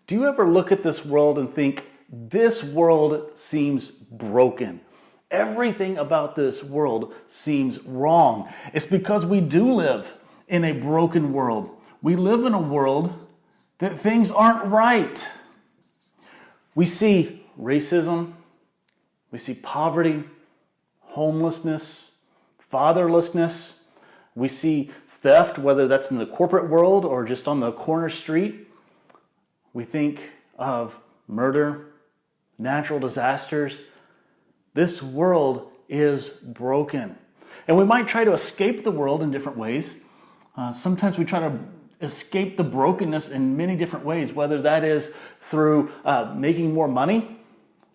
Do you ever look at this world and think, this world seems broken? Everything about this world seems wrong. It's because we do live in a broken world. We live in a world that things aren't right. We see racism, we see poverty, homelessness, fatherlessness. We see theft, whether that's in the corporate world or just on the corner street. We think of murder, natural disasters. This world is broken. And we might try to escape the world in different ways. Sometimes we try to escape the brokenness in many different ways, whether that is through making more money.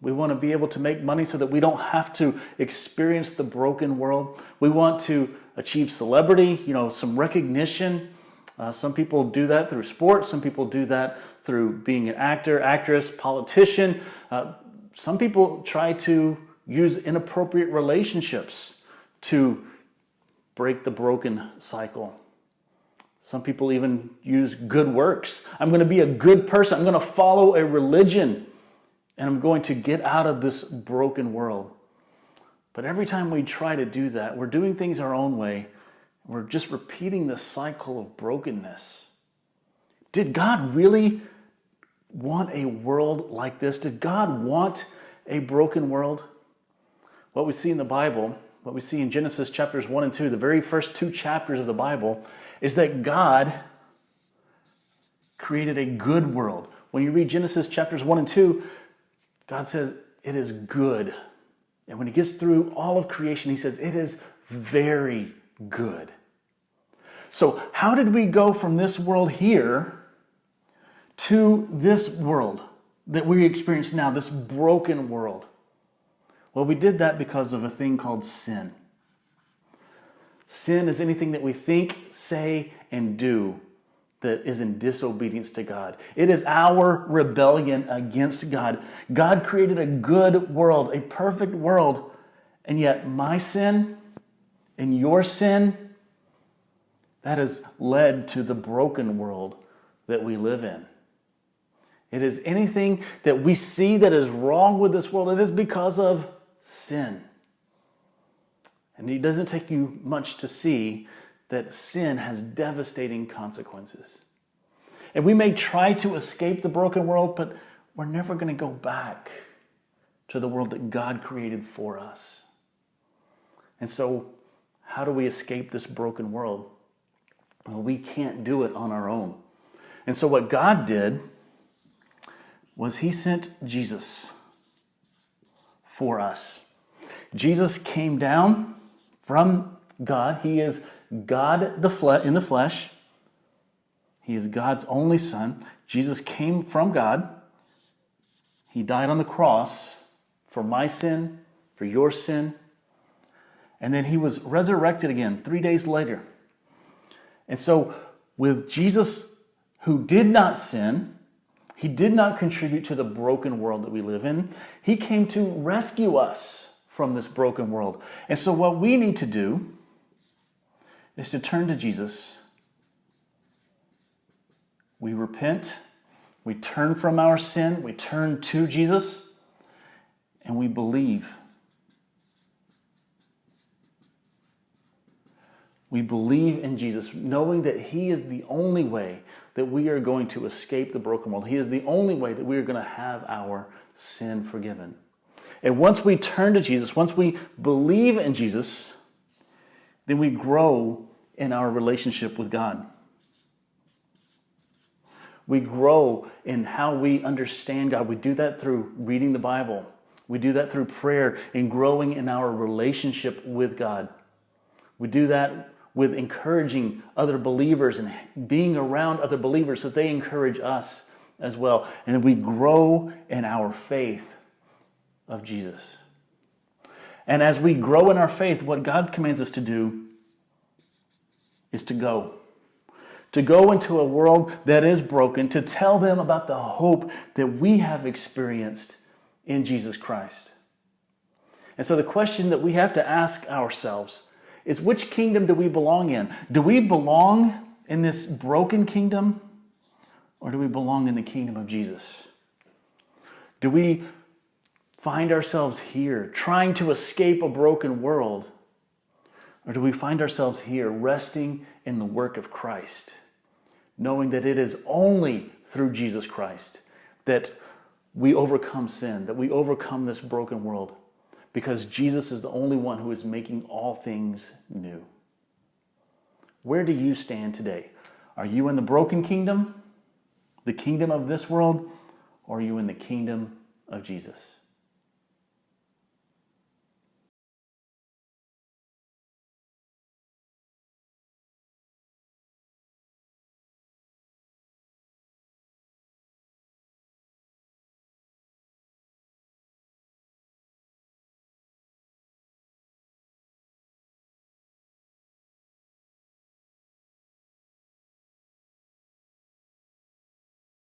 We want to be able to make money so that we don't have to experience the broken world. We want to achieve celebrity, some recognition. Some people do that through sports. Some people do that through being an actor, actress, politician. Some people try to use inappropriate relationships to break the broken cycle. Some people even use good works. I'm going to be a good person. I'm going to follow a religion, and I'm going to get out of this broken world. But every time we try to do that, we're doing things our own way. We're just repeating the cycle of brokenness. Did God really want a world like this? Did God want a broken world? What we see in the Bible, what we see in Genesis chapters 1 and 2, the very first 2 chapters of the Bible, is that God created a good world. When you read Genesis chapters 1 and 2, God says it is good. And when he gets through all of creation, he says it is very good. So how did we go from this world here to this world that we experience now, this broken world? Well, we did that because of a thing called sin. Sin is anything that we think, say, and do that is in disobedience to God. It is our rebellion against God. God created a good world, a perfect world, and yet my sin and your sin, that has led to the broken world that we live in. It is anything that we see that is wrong with this world, it is because of sin. And it doesn't take you much to see that sin has devastating consequences. And we may try to escape the broken world, but we're never going to go back to the world that God created for us. And so, how do we escape this broken world? Well, we can't do it on our own. And so what God did was he sent Jesus for us. Jesus came down from God. He is God in the flesh. He is God's only Son. Jesus came from God. He died on the cross for my sin, for your sin. And then he was resurrected again 3 days later. And so with Jesus, who did not sin, he did not contribute to the broken world that we live in. He came to rescue us from this broken world. And so what we need to do is to turn to Jesus. We repent, we turn from our sin, we turn to Jesus, and we believe. We believe in Jesus, knowing that he is the only way that we are going to escape the broken world. He is the only way that we are going to have our sin forgiven. And once we turn to Jesus, once we believe in Jesus, then we grow in our relationship with God. We grow in how we understand God. We do that through reading the Bible. We do that through prayer and growing in our relationship with God. We do that with encouraging other believers and being around other believers so they encourage us as well. And we grow in our faith of Jesus. And as we grow in our faith, what God commands us to do is to go. To go into a world that is broken, to tell them about the hope that we have experienced in Jesus Christ. And so the question that we have to ask ourselves is, which kingdom do we belong in? Do we belong in this broken kingdom? Or do we belong in the kingdom of Jesus? Do we find ourselves here trying to escape a broken world? Or do we find ourselves here resting in the work of Christ, knowing that it is only through Jesus Christ that we overcome sin, that we overcome this broken world, because Jesus is the only one who is making all things new? Where do you stand today? Are you in the broken kingdom, the kingdom of this world, or are you in the kingdom of Jesus?